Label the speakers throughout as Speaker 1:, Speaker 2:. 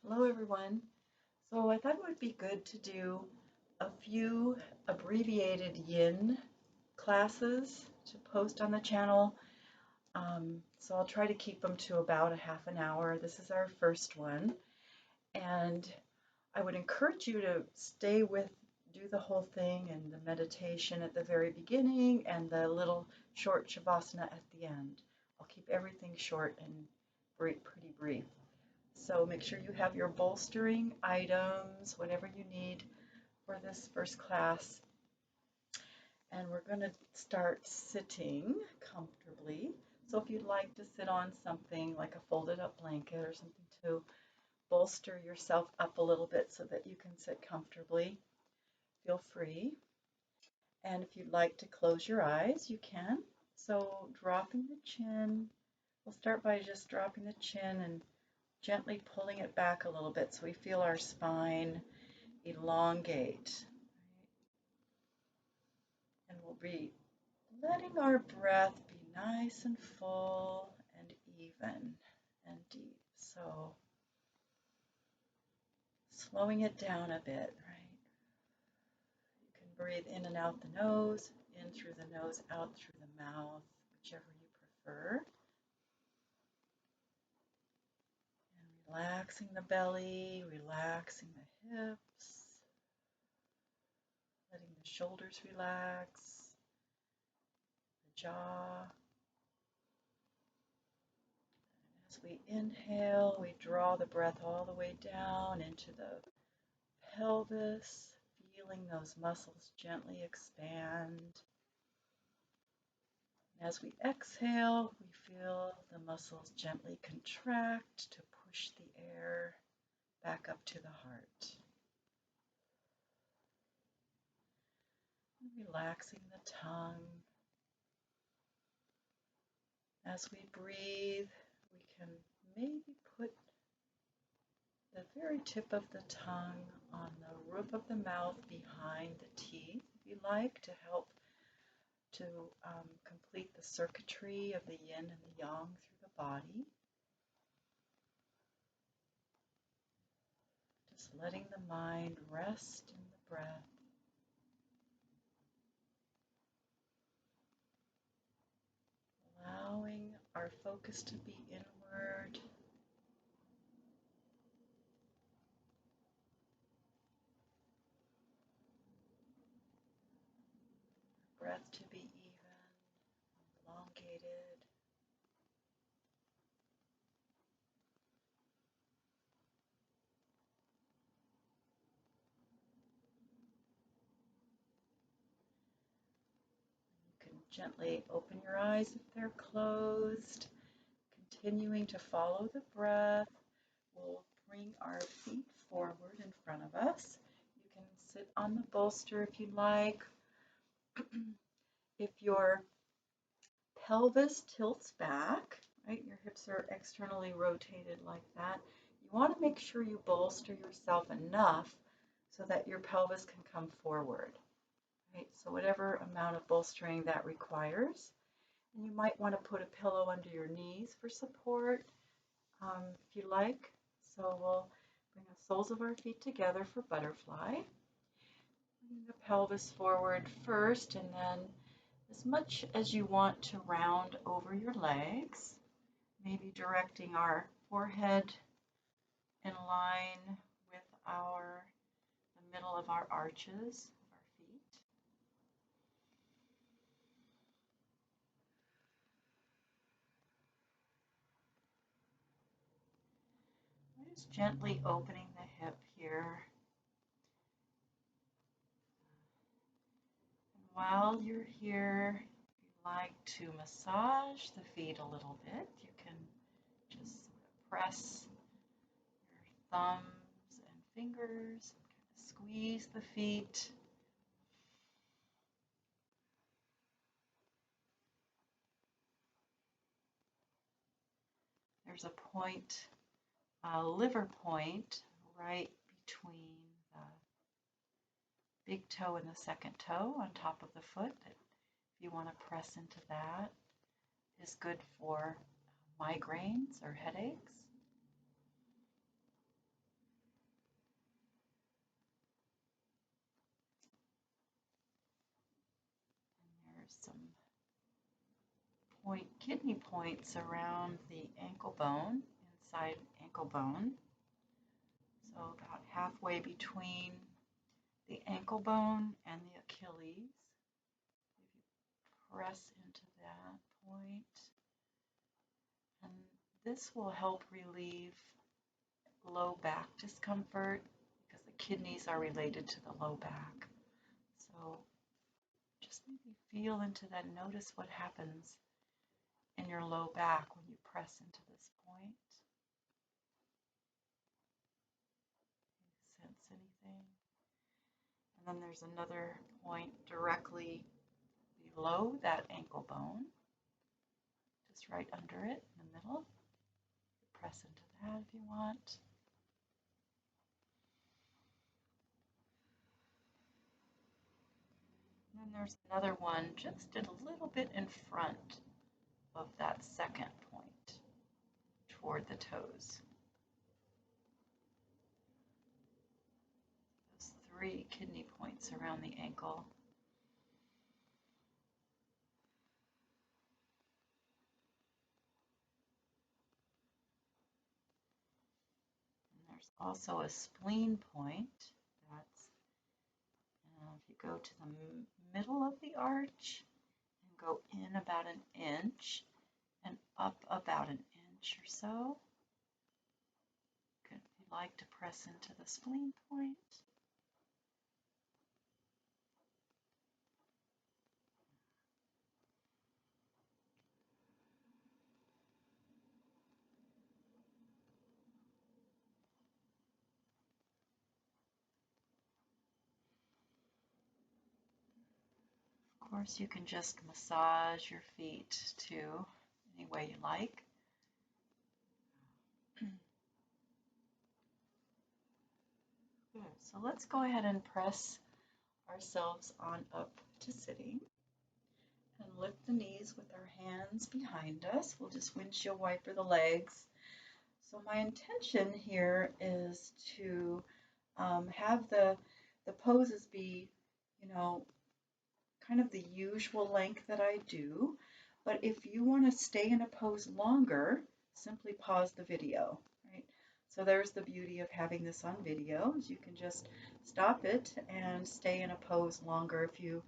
Speaker 1: Hello everyone. So I thought it would be good to do a few abbreviated yin classes to post on the channel. So I'll try to keep them to about a half an hour. This is our first one. And I would encourage you to do the whole thing and the meditation at the very beginning and the little short Shavasana at the end. I'll keep everything short and pretty brief. So make sure you have your bolstering items, whatever you need for this first class. And we're going to start sitting comfortably. So if you'd like to sit on something like a folded up blanket or something to bolster yourself up a little bit so that you can sit comfortably, feel free. And if you'd like to close your eyes, you can. So dropping the chin, we'll start by just dropping the chin and gently pulling it back a little bit so we feel our spine elongate. And we'll be letting our breath be nice and full and even and deep. So slowing it down a bit, right? You can breathe in and out the nose, in through the nose, out through the mouth, whichever you prefer. Relaxing the belly, relaxing the hips, letting the shoulders relax, the jaw. And as we inhale, we draw the breath all the way down into the pelvis, feeling those muscles gently expand. And as we exhale, we feel the muscles gently contract to push the air back up to the heart. Relaxing the tongue. As we breathe, we can maybe put the very tip of the tongue on the roof of the mouth behind the teeth, if you like, to help to complete the circuitry of the yin and the yang through the body. Just letting the mind rest in the breath. Allowing our focus to be inward. Breath to be even, elongated. You can gently open your eyes if they're closed. Continuing to follow the breath, we'll bring our feet forward in front of us. You can sit on the bolster if you like. If your pelvis tilts back, right, your hips are externally rotated like that, you want to make sure you bolster yourself enough so that your pelvis can come forward, right? So whatever amount of bolstering that requires. And you might want to put a pillow under your knees for support if you like. So we'll bring the soles of our feet together for butterfly. Bring the pelvis forward first, and then as much as you want to round over your legs, maybe directing our forehead in line with the middle of our arches of our feet. Just gently opening the hip here. And while you're here, if you like to massage the feet a little bit, you can just sort of press your thumbs and fingers, kind of squeeze the feet. There's a point, a liver point, right between the big toe and the second toe on top of the foot. If you want to press into that, is good for migraines or headaches. some kidney points around the ankle bone, inside ankle bone. So about halfway between the ankle bone and the Achilles. If you press into that point, and this will help relieve low back discomfort because the kidneys are related to the low back. So just maybe feel into that. Notice what happens in your low back when you press into this point. Sense anything? And then there's another point directly below that ankle bone, just right under it in the middle. Press into that if you want. And then there's another one just a little bit in front of that second point toward the toes. Those 3 kidney points around the ankle. And there's also a spleen point. That's if you go to the middle of the arch and go in about an inch and up about an inch or so. Good. If you'd like to press into the spleen point. Of course, you can just massage your feet too, any way you like. Good. So let's go ahead and press ourselves on up to sitting and lift the knees with our hands behind us. We'll just windshield wiper the legs. So my intention here is to have the poses be, kind of the usual length that I do. But if you want to stay in a pose longer, simply pause the video, right? So there's the beauty of having this on video, is you can just stop it and stay in a pose longer if you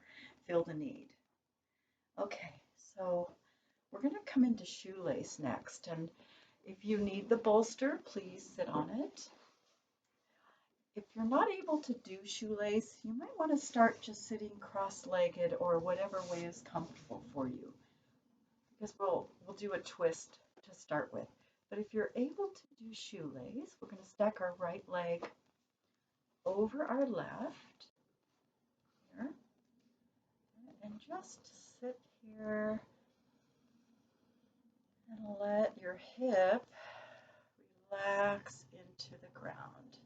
Speaker 1: feel the need. Okay, so we're going to come into shoelace next, and if you need the bolster, please sit on it. If you're not able to do shoelace, you might want to start just sitting cross-legged or whatever way is comfortable for you, because we'll do a twist to start with. But if you're able to do shoelace, we're going to stack our right leg over our left here and just sit here and let your hip relax into the ground.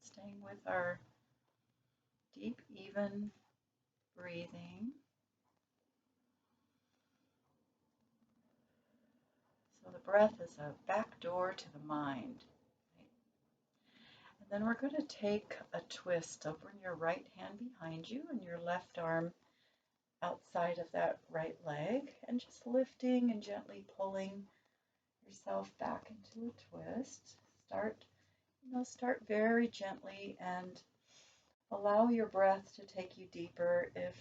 Speaker 1: Staying with our deep, even breathing. So the breath is a back door to the mind. Right? And then we're going to take a twist. So bring your right hand behind you and your left arm outside of that right leg, and just lifting and gently pulling yourself back into a twist. Start very gently and allow your breath to take you deeper if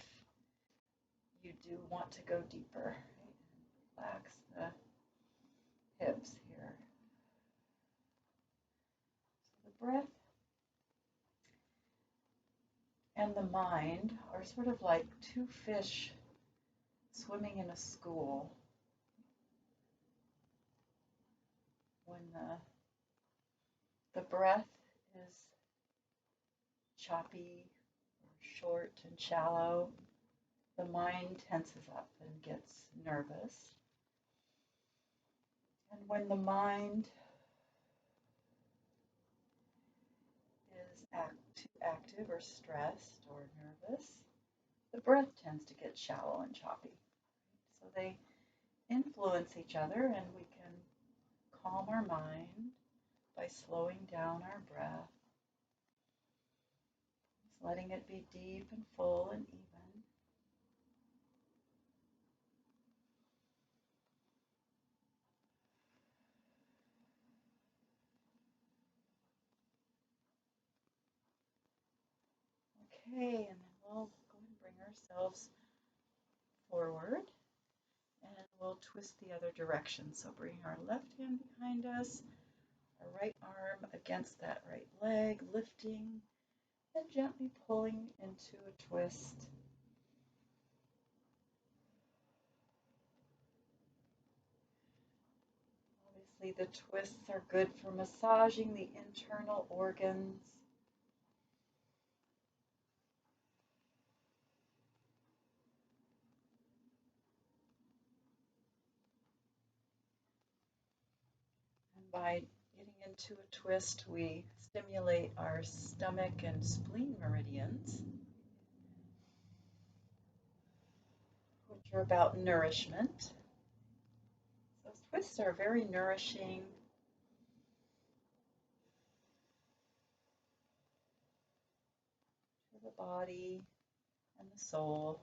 Speaker 1: you do want to go deeper. Right? Relax the hips here. So the breath and the mind are sort of like 2 fish swimming in a school. When the breath is choppy or short and shallow, the mind tenses up and gets nervous. And when the mind is too active or stressed or nervous, the breath tends to get shallow and choppy. So they influence each other, and we can calm our mind by slowing down our breath letting it be deep and full and even. Okay, and then we'll go and bring ourselves forward, and we'll twist the other direction. So bring our left hand behind us, our right arm against that right leg, lifting and gently pulling into a twist. Obviously, the twists are good for massaging the internal organs. And by getting into a twist, we stimulate our stomach and spleen meridians, which are about nourishment. Those twists are very nourishing. For the body and the soul.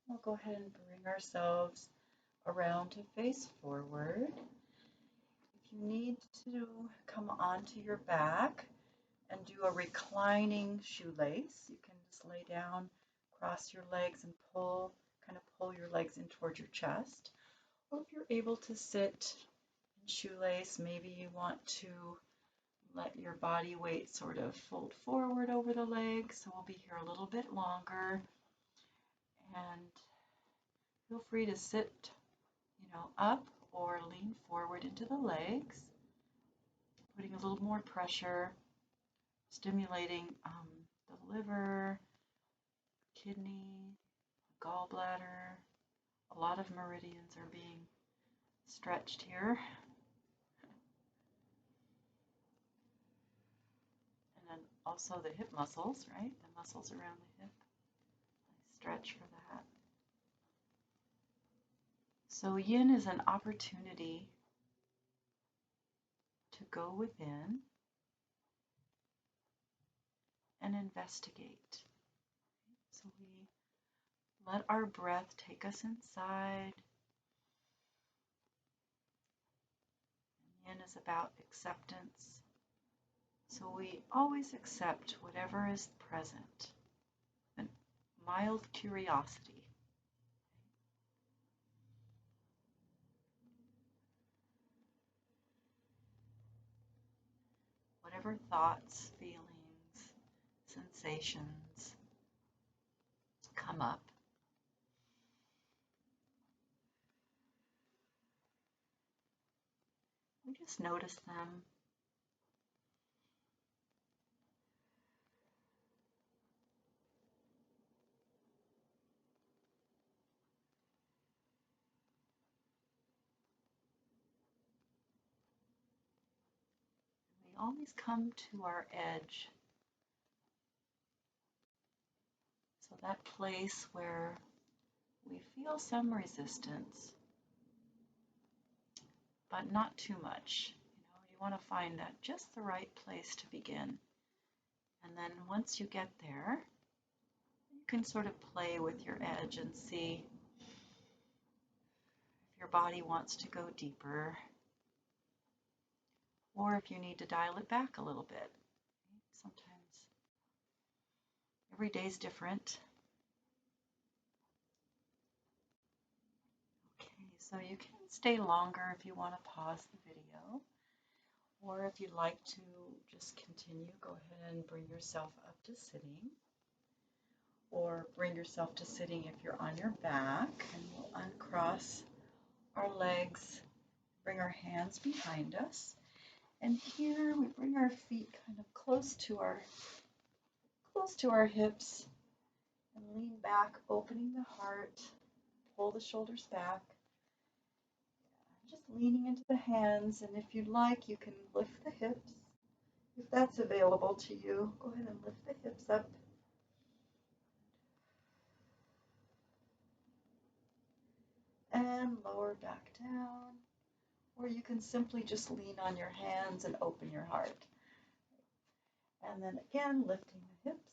Speaker 1: We'll go ahead and bring ourselves around to face forward. If you need to come onto your back and do a reclining shoelace, you can just lay down, cross your legs and kind of pull your legs in towards your chest. Or if you're able to sit in shoelace, maybe you want to let your body weight sort of fold forward over the legs. So we'll be here a little bit longer. And feel free to sit, up or lean forward into the legs, putting a little more pressure, stimulating the liver, kidney, gallbladder. A lot of meridians are being stretched here. And then also the hip muscles, right? The muscles around the hip. I stretch for that. So yin is an opportunity to go within and investigate. So we let our breath take us inside. Yin is about acceptance. So we always accept whatever is present. And mild curiosity. Whatever thoughts, feelings, sensations come up. We just notice them. We always come to our edge. So that place where we feel some resistance, but not too much. You want to find that just the right place to begin. And then once you get there, you can sort of play with your edge and see if your body wants to go deeper, or if you need to dial it back a little bit. Sometimes every day is different. Okay, so you can stay longer if you want to pause the video, or if you'd like to just continue, go ahead and bring yourself up to sitting, or bring yourself to sitting if you're on your back, and we'll uncross our legs, bring our hands behind us, and here we bring our feet kind of close to our hips, And lean back, opening the heart. Pull the shoulders back. Just leaning into the hands, and if you'd like, you can lift the hips. If that's available to you, go ahead and lift the hips up. And lower back down. Or you can simply just lean on your hands and open your heart. And then again, lifting the hips.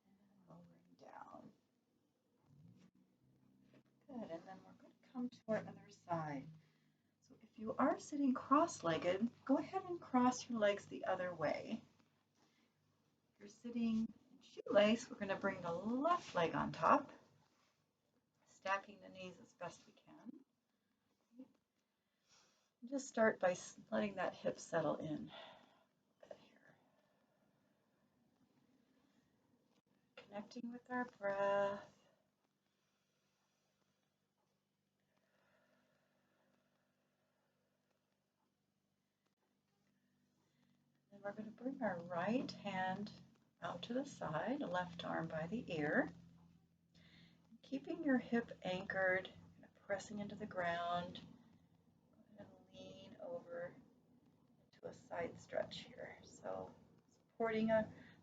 Speaker 1: And lowering down. Good, and then we're going to come to our other side. So if you are sitting cross-legged, go ahead and cross your legs the other way. If you're sitting in shoelace, we're going to bring the left leg on top, stacking the knees as best we can. Just start by letting that hip settle in. Connecting with our breath. And we're going to bring our right hand out to the side, left arm by the ear. Keeping your hip anchored, pressing into the ground, and lean over into a side stretch here. So supporting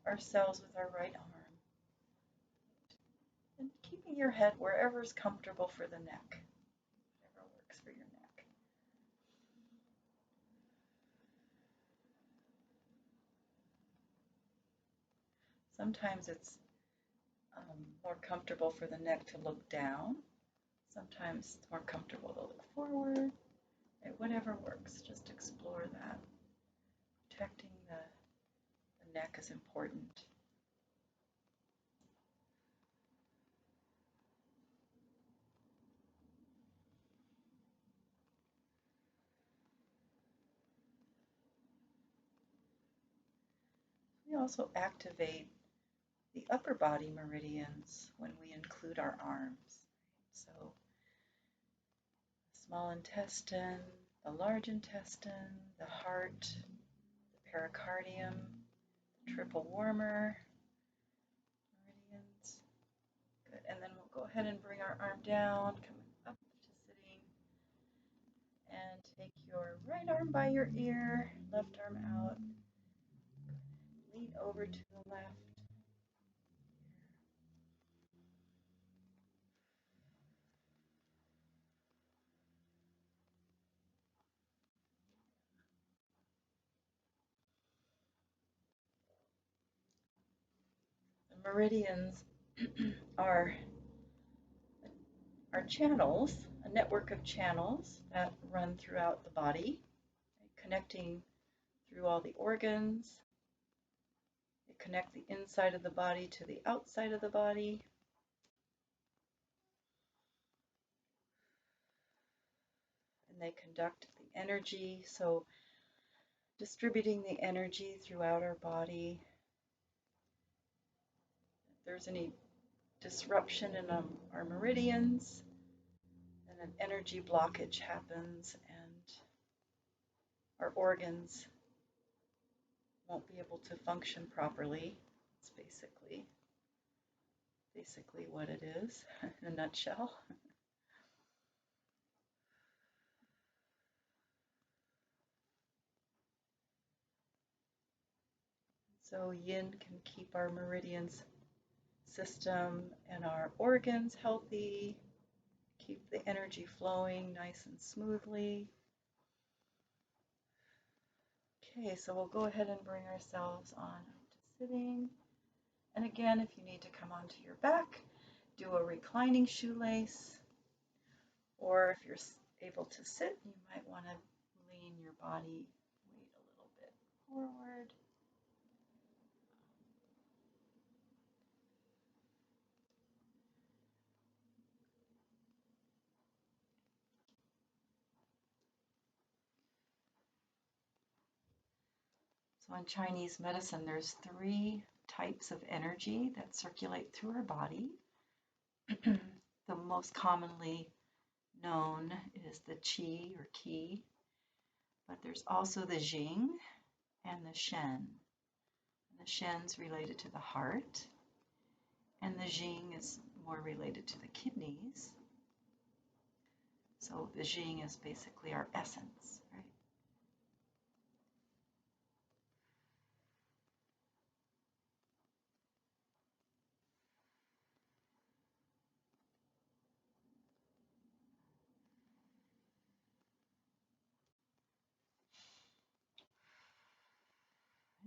Speaker 1: ourselves with our right arm. And keeping your head wherever is comfortable for the neck, whatever works for your neck. Sometimes it's more comfortable for the neck to look down. Sometimes it's more comfortable to look forward. Whatever works, just explore that. Protecting the neck is important. We also activate the upper body meridians when we include our arms. So the small intestine, the large intestine, the heart, the pericardium, the triple warmer meridians. Good. And then we'll go ahead and bring our arm down, coming up to sitting. And take your right arm by your ear, left arm out. Lean over to the left. The meridians are channels, a network of channels that run throughout the body, connecting through all the organs. They connect the inside of the body to the outside of the body. And they conduct the energy, so distributing the energy throughout our body. If there's any disruption in our meridians, then an energy blockage happens and our organs won't be able to function properly. It's basically what it is in a nutshell. So yin can keep our meridians system and our organs healthy, keep the energy flowing nice and smoothly. Okay, so we'll go ahead and bring ourselves on to sitting. And again, if you need to come onto your back, do a reclining shoelace. Or if you're able to sit, you might want to lean your body weight a little bit forward. So in Chinese medicine, there's 3 types of energy that circulate through our body. The most commonly known is the qi or qi, But there's also the Jing and the Shen. The Shen's related to the heart, and the Jing is more related to the kidneys. So the Jing is basically our essence, right?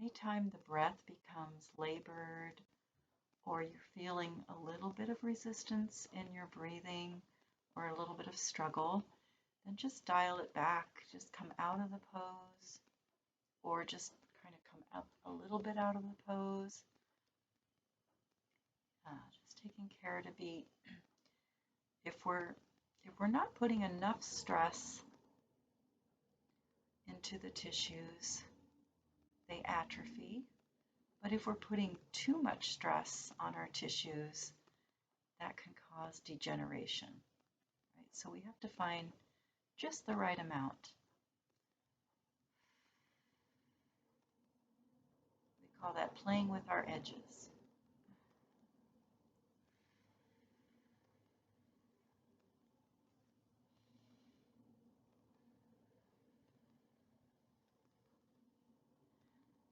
Speaker 1: Anytime the breath becomes labored or you're feeling a little bit of resistance in your breathing or a little bit of struggle, then just dial it back. Just come out of the pose or just kind of come up a little bit out of the pose. Just taking care to be, if we're not putting enough stress into the tissues, they atrophy. But if we're putting too much stress on our tissues, that can cause degeneration, right? So we have to find just the right amount. We call that playing with our edges.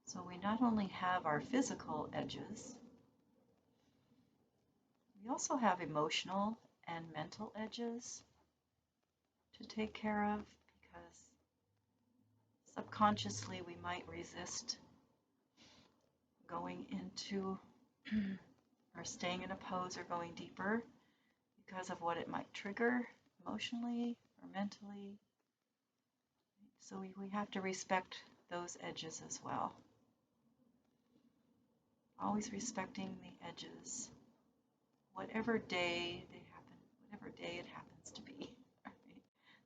Speaker 1: So we not only have our physical edges, we also have emotional and mental edges to take care of, because subconsciously we might resist going into or staying in a pose or going deeper because of what it might trigger emotionally or mentally. So we have to respect those edges as well. Always respecting the edges, whatever day they happen, whatever day it happens to be. Right?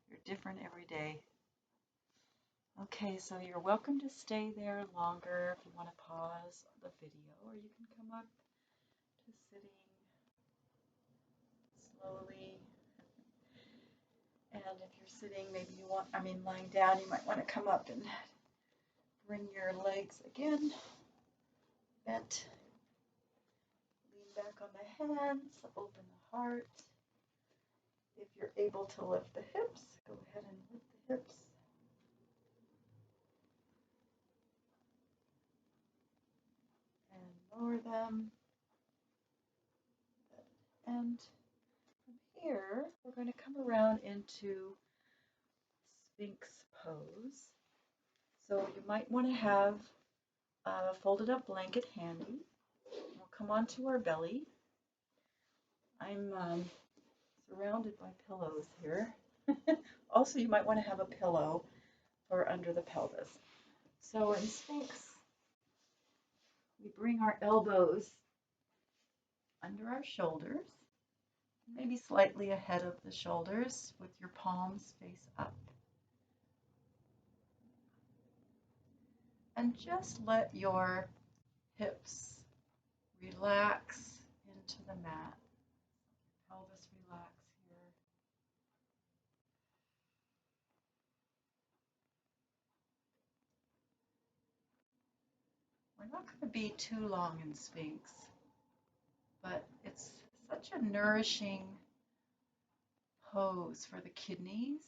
Speaker 1: They're different every day. Okay, so you're welcome to stay there longer if you want to pause the video, or you can come up to sitting slowly. And if you're sitting, maybe you want, lying down, you might want to come up and bring your legs again bent. Lean back on the hands, open the heart. If you're able to lift the hips, go ahead and lift the hips. And lower them. And from here, we're going to come around into Sphinx Pose. So you might want to have a folded up blanket handy. We'll come onto our belly. I'm surrounded by pillows here. Also, you might want to have a pillow for under the pelvis. So in Sphinx, we bring our elbows under our shoulders, maybe slightly ahead of the shoulders with your palms face up. And just let your hips relax into the mat. Pelvis relax here. We're not going to be too long in Sphinx, but it's such a nourishing pose for the kidneys.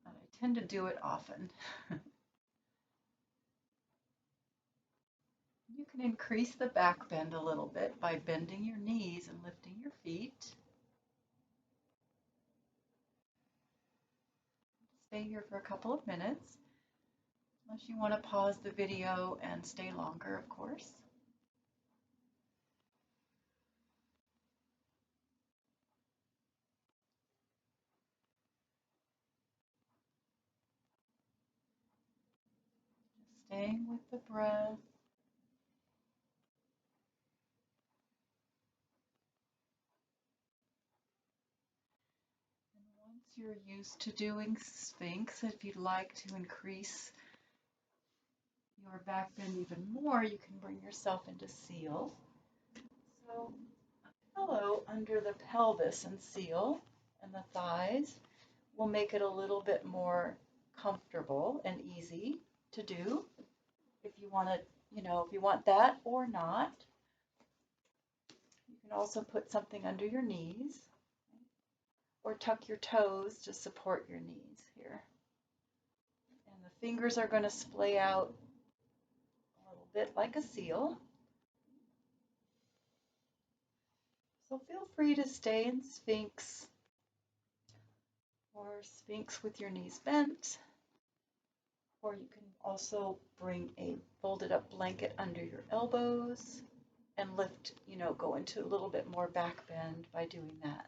Speaker 1: I tend to do it often. You can increase the back bend a little bit by bending your knees and lifting your feet. Stay here for a couple of minutes, unless you want to pause the video and stay longer, of course. Just staying with the breath. Once you're used to doing Sphinx, if you'd like to increase your back bend even more, you can bring yourself into seal. So a pillow under the pelvis and seal and the thighs. will make it a little bit more comfortable and easy to do if you want to, if you want that or not. You can also put something under your knees or tuck your toes to support your knees here. And the fingers are going to splay out a little bit like a seal. So feel free to stay in Sphinx or Sphinx with your knees bent, or you can also bring a folded up blanket under your elbows and lift, go into a little bit more back bend by doing that.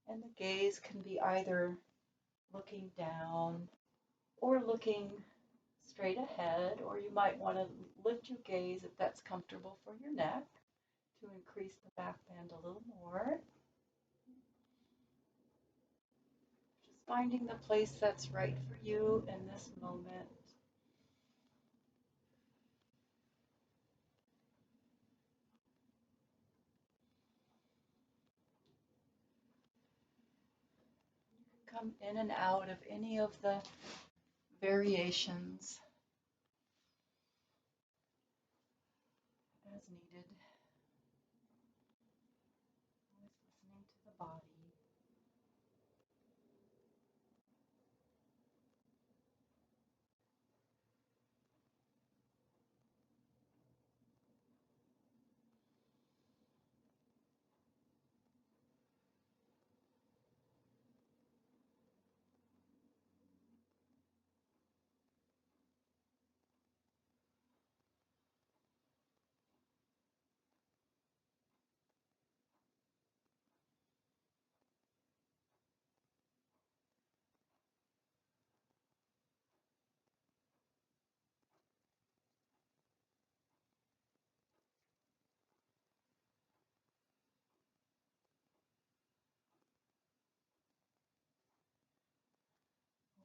Speaker 1: And the gaze can be either looking down or looking straight ahead, or you might want to lift your gaze if that's comfortable for your neck to increase the back bend a little more. Just finding the place that's right for you in this moment. Come in and out of any of the variations as needed. Always listening to the body.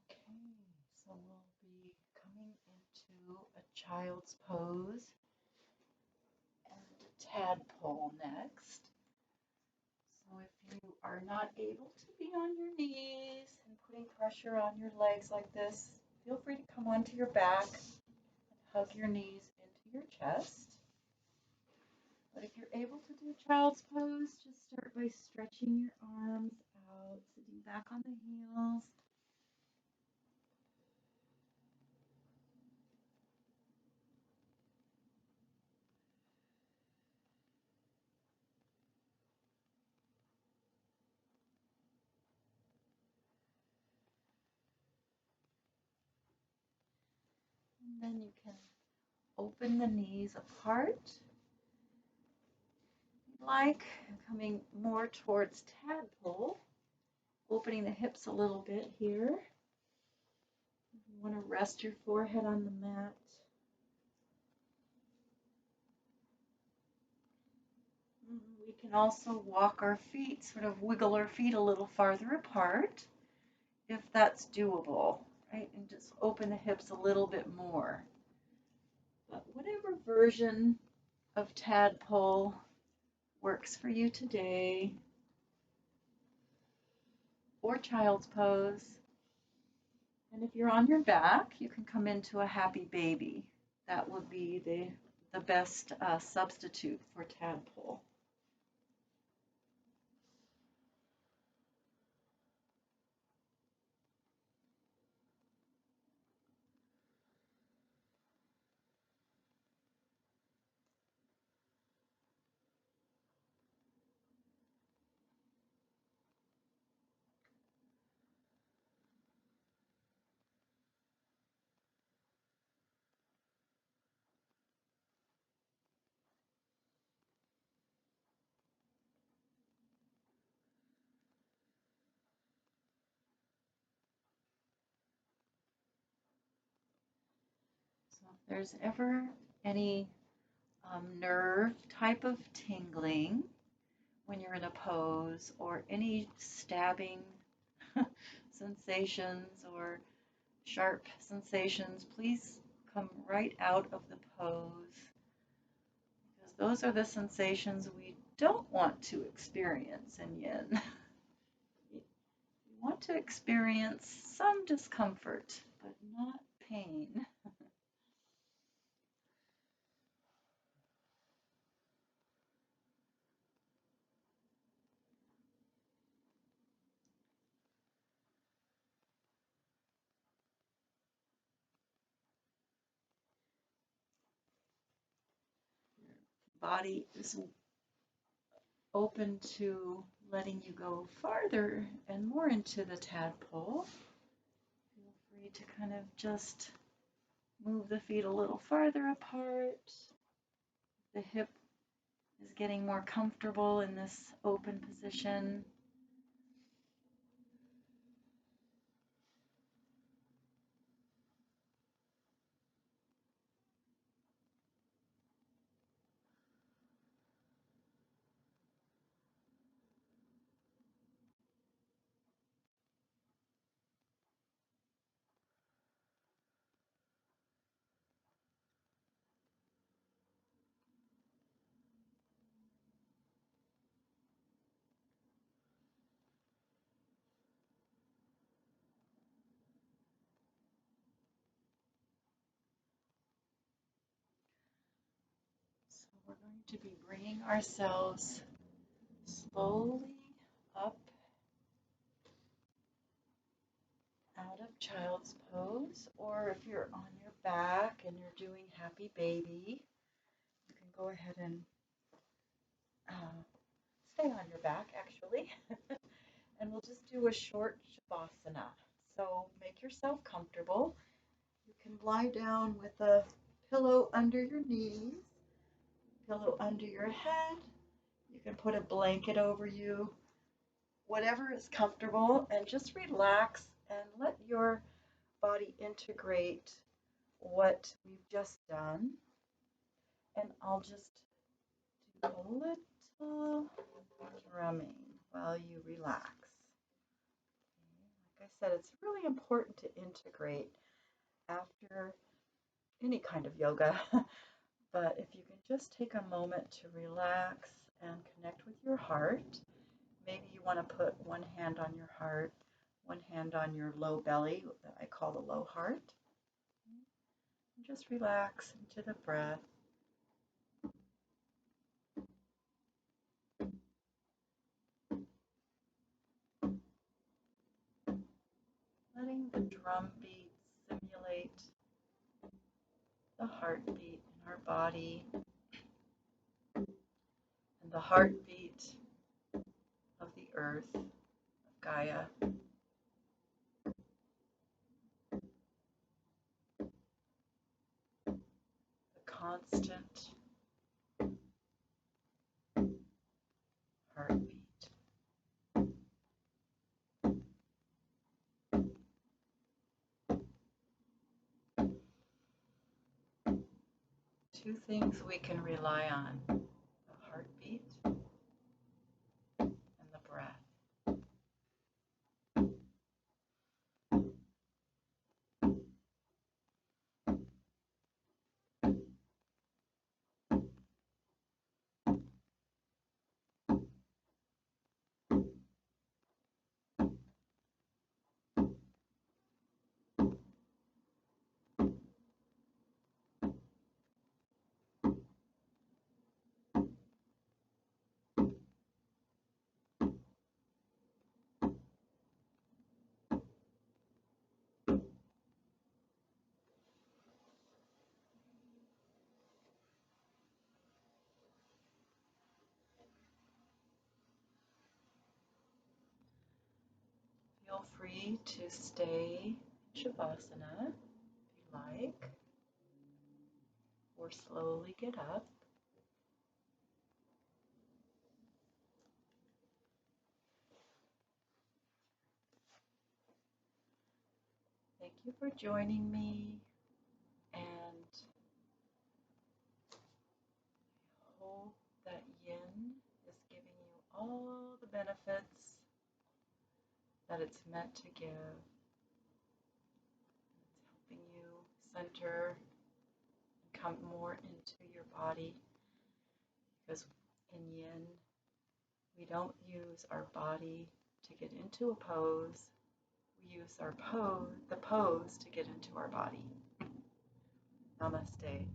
Speaker 1: Okay, so we'll be coming into a child's pose and a tadpole next. So if you are not able to be on your knees and putting pressure on your legs like this, feel free to come onto your back and hug your knees into your chest. But if you're able to do child's pose, just start by stretching your arms out, sitting back on the heels. And then you can open the knees apart, like coming more towards tadpole, opening the hips a little bit here. You want to rest your forehead on the mat. We can also walk our feet, sort of wiggle our feet a little farther apart if that's doable, right? And just open the hips a little bit more. But whatever version of tadpole works for you today, or child's pose. And if you're on your back, you can come into a happy baby. That would be the best substitute for tadpole. So if there's ever any nerve type of tingling when you're in a pose, or any stabbing sensations or sharp sensations, please come right out of the pose, because those are the sensations we don't want to experience in yin. You want to experience some discomfort, but not pain. Body is open to letting you go farther and more into the tadpole. Feel free to kind of just move the feet a little farther apart. The hip is getting more comfortable in this open position. So we're going to be bringing ourselves slowly up out of child's pose, or if you're on your back and you're doing happy baby, you can go ahead and stay on your back actually. And we'll just do a short Shavasana. So make yourself comfortable. You can lie down with a pillow under your knees, pillow under your head. You can put a blanket over you, whatever is comfortable, and just relax and let your body integrate what we've just done. And I'll just do a little drumming while you relax. Like I said, it's really important to integrate after any kind of yoga. But if you can just take a moment to relax and connect with your heart, maybe you want to put one hand on your heart, one hand on your low belly, that I call the low heart. And just relax into the breath. Letting the drum beat simulate the heartbeat in our body and the heartbeat of the earth, of Gaia. The constant heartbeat. Two things we can rely on: the heartbeat and the breath. Feel free to stay Shavasana if you like, or slowly get up. Thank you for joining me, and I hope that yin is giving you all the benefits that it's meant to give. It's helping you center come more into your body, because in yin, we don't use our body to get into a pose. We use the pose to get into our body. Namaste.